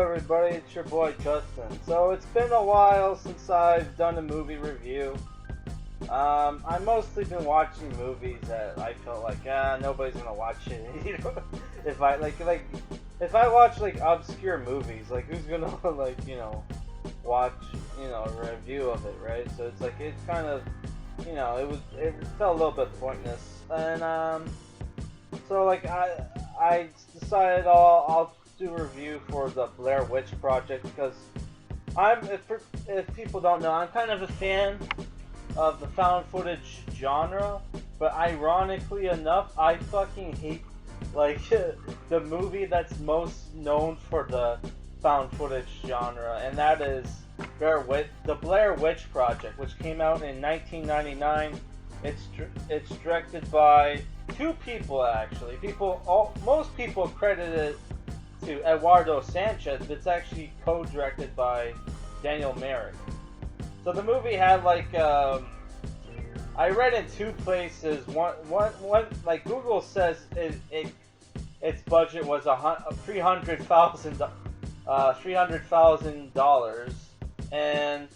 everybody, it's your boy Justin. So it's been a while since I've done a movie review. I've mostly been watching movies that I felt like, nobody's gonna watch it. You know, if I if I watch like obscure movies, like who's gonna watch a review of it, right? So it's like it's kind of it felt a little bit pointless, and so like I decided I'll do a review for the Blair Witch Project because if people don't know, I'm kind of a fan of the found footage genre, but ironically enough, I fucking hate like the movie that's most known for the found footage genre, and that is the Blair Witch Project, which came out in 1999. It's directed by two people actually. Most people credit it to Eduardo Sánchez, but it's actually co-directed by Daniel Myrick. So the movie had I read in two places. One like Google says its budget was $300,000, and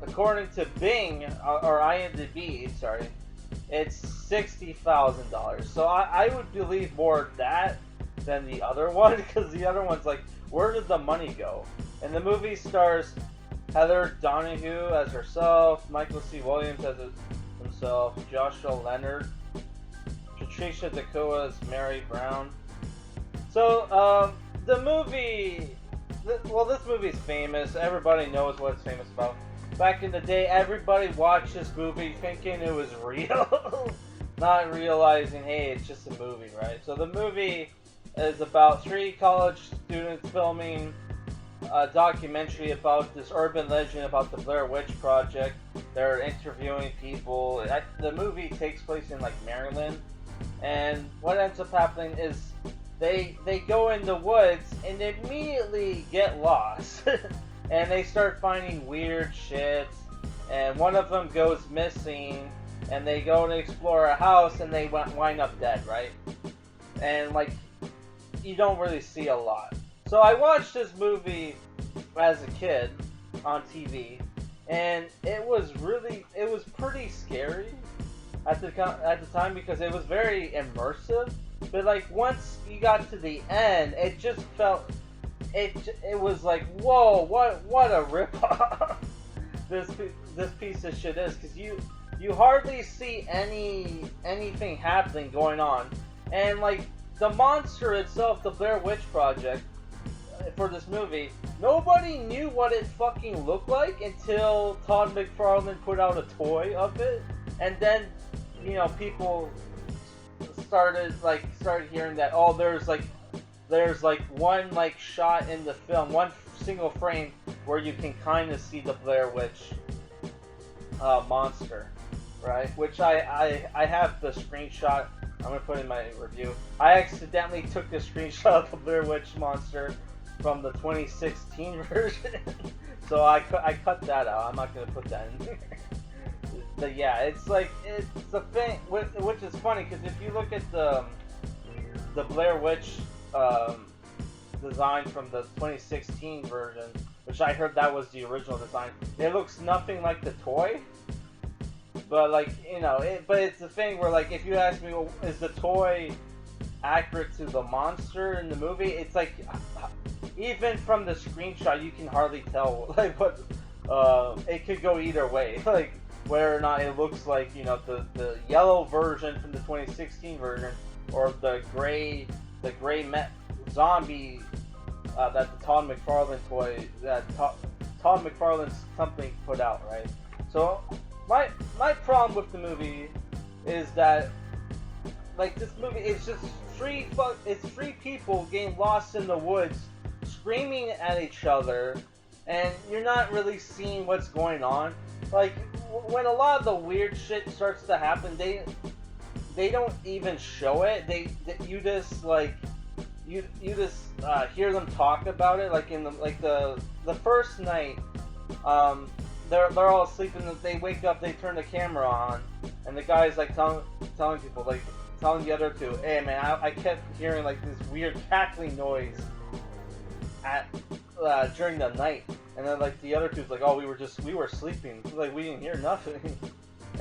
according to Bing or IMDb, sorry, it's $60,000. So I would believe more that than the other one, because the other one's like, where did the money go? And the movie stars Heather Donahue as herself, Michael C. Williams as himself, Joshua Leonard, Patricia Decoa as Mary Brown. So the movie, this movie's famous. Everybody knows what it's famous about. Back in the day, everybody watched this movie thinking it was real, not realizing, hey, it's just a movie, right? So the movie is about three college students filming a documentary about this urban legend about the Blair Witch Project. They're interviewing people. The movie takes place in like Maryland, and what ends up happening is they go in the woods and they immediately get lost. And they start finding weird shit, and one of them goes missing, and they go to explore a house, and they wind up dead, right? And like, you don't really see a lot. So I watched this movie as a kid on TV, and it was pretty scary at the time, because it was very immersive. But like once you got to the end, it just felt. It was like, whoa, what a ripoff this piece of shit is, because you hardly see anything happening going on, and like the monster itself, the Blair Witch Project, for this movie, nobody knew what it fucking looked like until Todd McFarlane put out a toy of it, and then people started hearing that there's one shot in the film, one single frame where you can kind of see the Blair Witch monster, right? Which I have the screenshot. I'm gonna put in my review. I accidentally took the screenshot of the Blair Witch monster from the 2016 version, so I cut that out. I'm not gonna put that in there. But yeah, it's the thing, which is funny, because if you look at the Blair Witch design from the 2016 version, which I heard that was the original design, it looks nothing like the toy. But but it's the thing where, like, if you ask me, well, is the toy accurate to the monster in the movie? It's like, even from the screenshot, you can hardly tell like what. It could go either way, like whether or not it looks like the yellow version from the 2016 version, or the gray zombie that the Todd McFarlane toy that Todd McFarlane's company put out, right? So my problem with the movie is that, like, this movie is just three people getting lost in the woods, screaming at each other, and you're not really seeing what's going on. Like, when a lot of the weird shit starts to happen, they don't even show it. You just hear them talk about it. Like in the first night, they're all sleeping. They wake up, they turn the camera on, and the guy's like telling people, like telling the other two, "Hey man, I kept hearing like this weird cackling noise at during the night, and then like the other dude's like, oh, we were sleeping, like we didn't hear nothing.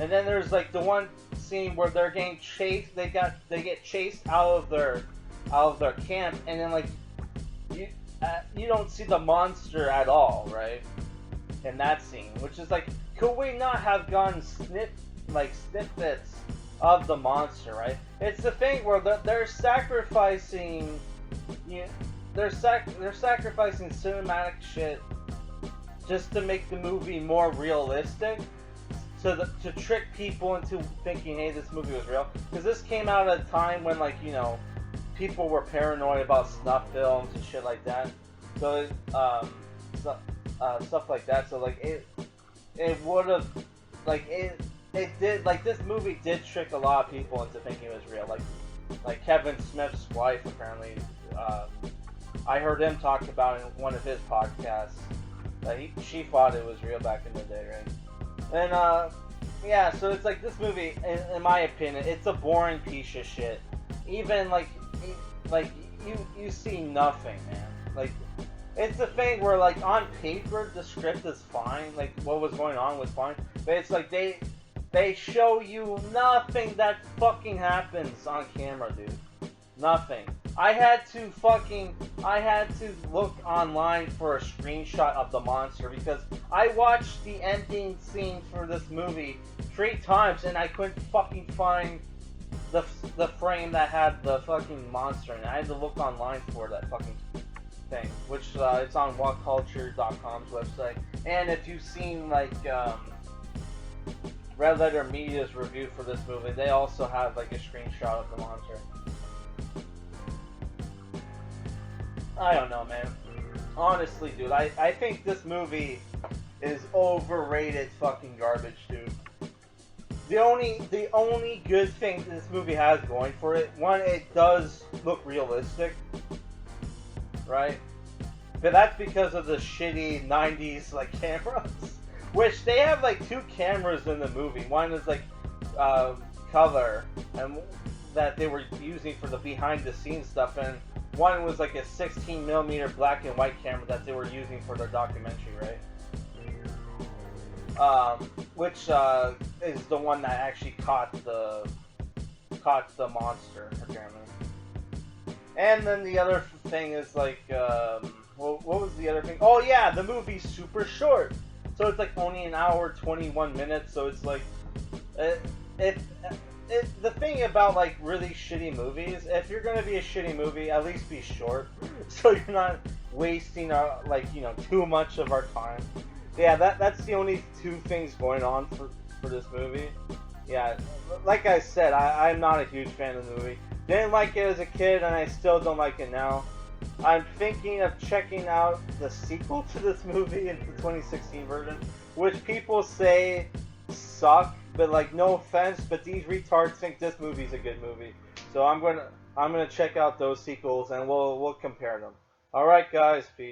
And then there's like the one scene where they're getting chased. They get chased out of their camp, and then like you don't see the monster at all, right? In that scene, which is like, could we not have gotten snippets of the monster, right? It's the thing where they're sacrificing, they're sacrificing cinematic shit just to make the movie more realistic, to trick people into thinking, hey, this movie was real. Because this came out at a time when, like, people were paranoid about snuff films and shit like that. So, stuff like that. So, like, it would have, like, it did, like, this movie did trick a lot of people into thinking it was real. Like Kevin Smith's wife, apparently, I heard him talk about in one of his podcasts that she thought it was real back in the day, right? And, yeah, so it's like, this movie, in my opinion, it's a boring piece of shit. Even, like, you see nothing, man. Like, it's a thing where, like, on paper, the script is fine, like, what was going on was fine, but it's like, they show you nothing that fucking happens on camera, dude. Nothing. I had to look online for a screenshot of the monster, because I watched the ending scene for this movie 3 times, and I couldn't fucking find the frame that had the fucking monster, and I had to look online for that fucking thing, which it's on whatculture.com's website. And if you've seen, like, Red Letter Media's review for this movie, they also have, like, a screenshot of the monster. I don't know, man. Honestly, dude, I think this movie is overrated fucking garbage, dude. The only good thing this movie has going for it, one, it does look realistic, right? But that's because of the shitty 90s, like, cameras. Which, they have, like, 2 cameras in the movie. One is, like, color, and that they were using for the behind-the-scenes stuff, and one was, like, a 16mm black and white camera that they were using for their documentary, right? Which is the one that actually caught the monster, apparently. And then the other thing is, like, what was the other thing? Oh yeah, the movie's super short. So it's like only an hour 21 minutes. So it's like, the thing about, like, really shitty movies, if you're gonna be a shitty movie, at least be short, so you're not wasting like, too much of our time. Yeah, that's the only 2 things going on for this movie. Yeah, like I said, I'm not a huge fan of the movie. Didn't like it as a kid, and I still don't like it now. I'm thinking of checking out the sequel to this movie, in the 2016 version, which people say suck, but, like, no offense, but these retards think this movie's a good movie. So I'm gonna check out those sequels, and we'll compare them. Alright, guys, peace.